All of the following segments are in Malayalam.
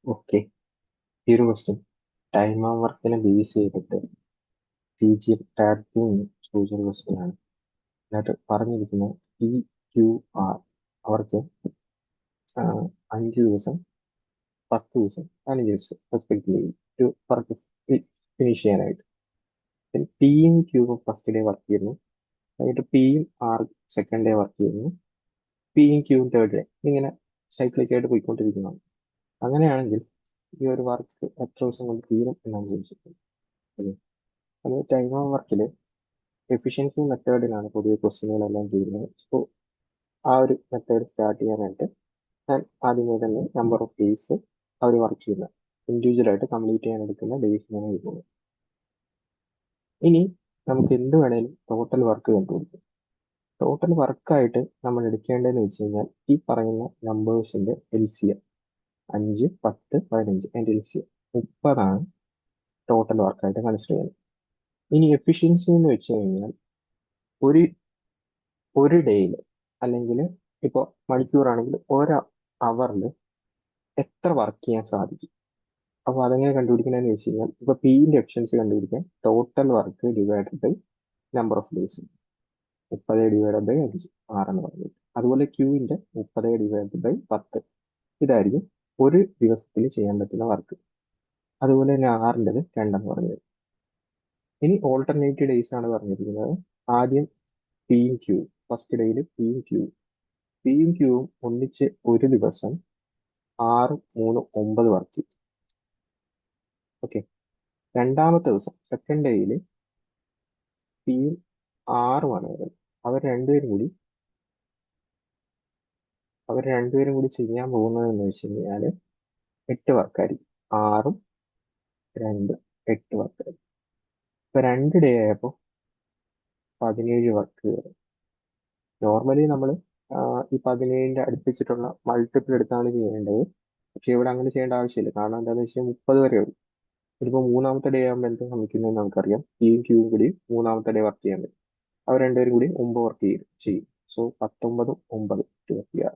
ഓക്കെ. ഈ ഒരു ക്വസ്റ്റ്യൻ ടൈം ഓഫ് വർക്കിനെ ബേസ് ചെയ്തിട്ട് CG ടാഗിങ് ചോദിച്ചൊരു ക്വസ്റ്റ്യൻ ആണ്. അതിനകത്ത് പറഞ്ഞിരിക്കുന്ന PQR അവർക്ക് 5 ദിവസം, 10 ദിവസം, 15 ദിവസം റെസ്പെക്റ്റീവ്ലി ഒരു വർക്ക് ഫിനിഷ് ചെയ്യാനായിട്ട്. പിയും ക്യൂവും ഫസ്റ്റ് ഡേ വർക്ക് ചെയ്യുന്നു, എന്നിട്ട് പിയും ആർ സെക്കൻഡ് ഡേ വർക്ക് ചെയ്യുന്നു, പിയും ക്യൂവും തേർഡ് ഡേ, ഇങ്ങനെ സൈക്ലിക്കായിട്ട് പോയിക്കൊണ്ടിരിക്കുന്നതാണ്. അങ്ങനെയാണെങ്കിൽ ഈ ഒരു വർക്ക് എത്ര ദിവസം കൊണ്ട് തീരും എന്നാണ് ചോദിച്ചിട്ടുള്ളത്. അത് ടൈം ഓഫ് വർക്കിൽ എഫിഷ്യൻസി മെത്തേഡിലാണ് പൊതുവെ ക്വസ്റ്റ്യനുകളെല്ലാം ചെയ്യുന്നത്. സോ ആ ഒരു മെത്തേഡ് സ്റ്റാർട്ട് ചെയ്യാനായിട്ട് ഞാൻ ആദ്യമേ തന്നെ നമ്പർ ഓഫ് ഡേയ്സ് അവർ വർക്ക് ചെയ്യുന്ന ഇൻഡിവിജ്വലായിട്ട് കംപ്ലീറ്റ് ചെയ്യാൻ എടുക്കുന്ന ഡേയ്സിനാണ് എഴുതുന്നത്. ഇനി നമുക്ക് എന്ത് വേണേലും ടോട്ടൽ വർക്ക് കണ്ടുപിടിക്കാം. ടോട്ടൽ വർക്കായിട്ട് നമ്മൾ എടുക്കേണ്ടതെന്ന് വെച്ച് കഴിഞ്ഞാൽ ഈ പറയുന്ന നമ്പേഴ്സിന്റെ LCM 5, 10, 15 അതിന്റെ LCM 30 ടോട്ടൽ വർക്കായിട്ട് കൺസിഡർ ചെയ്യുന്നത്. ഇനി എഫിഷ്യൻസി എന്ന് വെച്ച് കഴിഞ്ഞാൽ ഒരു ഒരു ഡേയിൽ അല്ലെങ്കിൽ ഇപ്പോൾ മണിക്കൂറാണെങ്കിൽ ഒരു അവറിൽ എത്ര വർക്ക് ചെയ്യാൻ സാധിക്കും. അപ്പോൾ അതെങ്ങനെ കണ്ടുപിടിക്കണമെന്ന് വെച്ച് കഴിഞ്ഞാൽ ഇപ്പോൾ പിന്റെ എഫിഷ്യൻസി കണ്ടുപിടിക്കാൻ total work divided by number of days, 30 divided by 5, 6 എന്ന് പറഞ്ഞിട്ട്. അതുപോലെ ക്യൂവിന്റെ 30 ഡിവൈഡഡ് ബൈ 10, ഇതായിരിക്കും ഒരു ദിവസത്തിൽ ചെയ്യാൻ പറ്റുന്ന വർക്ക്. അതുപോലെ തന്നെ ആറിൻ്റെത് 2 എന്ന് പറഞ്ഞത്. ഇനി ഓൾട്ടർനേറ്റീവ് ഡേയ്സ് ആണ് പറഞ്ഞിരിക്കുന്നത്. ആദ്യം പിയും ക്യൂ, ഫസ്റ്റ് ഡേയിൽ പിയും ക്യൂവും ഒന്നിച്ച് ഒരു ദിവസം 6, 3, 9 വർക്ക് ചെയ്യും. ഓക്കെ. രണ്ടാമത്തെ ദിവസം സെക്കൻഡ് ഡേയിൽ പിയും ആറുമാണ് വരുന്നത്. അവർ രണ്ടുപേരും കൂടി ചെയ്യാൻ പോകുന്നത് എന്ന് വെച്ച് കഴിഞ്ഞാൽ 8 വർക്കായിരിക്കും. 6ഉം 2, 8 വർക്കായിരിക്കും. ഇപ്പൊ 2 ഡേ ആയപ്പോൾ 17 വർക്ക്. നോർമലി നമ്മൾ ഈ 17ന്റെ അടുപ്പിച്ചിട്ടുള്ള മൾട്ടിപ്പിൾ എടുത്താണ് ചെയ്യേണ്ടത്. പക്ഷെ ഇവിടെ അങ്ങനെ ചെയ്യേണ്ട ആവശ്യമില്ല. കാരണം എന്താണെന്ന് വെച്ചാൽ 30 വരെ ഉള്ളൂ. ഇതിപ്പോൾ മൂന്നാമത്തെ ഡേ ആകുമ്പോൾ എന്ത് സംഭവിക്കുന്നതെന്ന് നമുക്കറിയാം. പിയും ക്യൂവും കൂടി മൂന്നാമത്തെ ഡേ വർക്ക് ചെയ്യാൻ പറ്റും. അവർ രണ്ടുപേരും കൂടി 9 വർക്ക് ചെയ്യും. സോ 19ഉം 9, 26.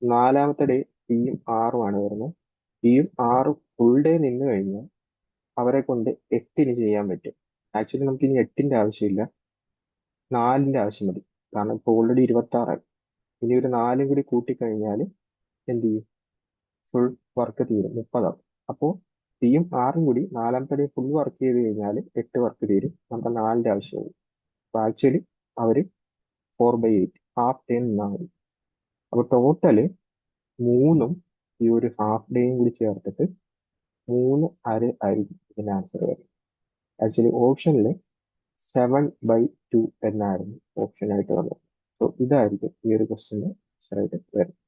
നാലാമത്തെ ഡേ പിയും ആറുമാണ് വരുന്നത്. പിയും ആറും ഫുൾ ഡേ നിന്ന് കഴിഞ്ഞാൽ അവരെ കൊണ്ട് 8ന് ചെയ്യാൻ പറ്റും. ആക്ച്വലി നമുക്ക് ഇനി 8ന്റെ ആവശ്യമില്ല, 4ന്റെ ആവശ്യം മതി. കാരണം ഇപ്പോൾ ഓൾറെഡി 26ആയി. ഇനി ഒരു 4ഉം കൂടി കൂട്ടിക്കഴിഞ്ഞാൽ എന്ത് ചെയ്യും, ഫുൾ വർക്ക് തീരും, 30ആവും. അപ്പോൾ പിയും ആറും കൂടി നാലാമത്തെ ഡേ ഫുൾ വർക്ക് ചെയ്ത് കഴിഞ്ഞാൽ 8 വർക്ക് തീരും. നമുക്ക് 4ന്റെ ആവശ്യമുള്ളൂ. അപ്പോൾ ആക്ച്വലി അവർ 4/8 ഹാഫ് ഡേ നിന്നാൽ മതി. അപ്പോൾ ടോട്ടല് 3ഉം ഈ ഒരു ഹാഫ് ഡേയും കൂടി ചേർത്തിട്ട് 3 ആയിരിക്കും ഇതിന്റെ ആൻസർ വരുന്നത്. ആക്ച്വലി ഓപ്ഷനിൽ 7/2 എന്നായിരുന്നു ഓപ്ഷൻ ആയിട്ട് വന്നത്. സോ ഇതായിരിക്കും ഈ ഒരു ക്വസ്റ്റിന്റെ ആൻസർ ആയിട്ട് വരുന്നത്.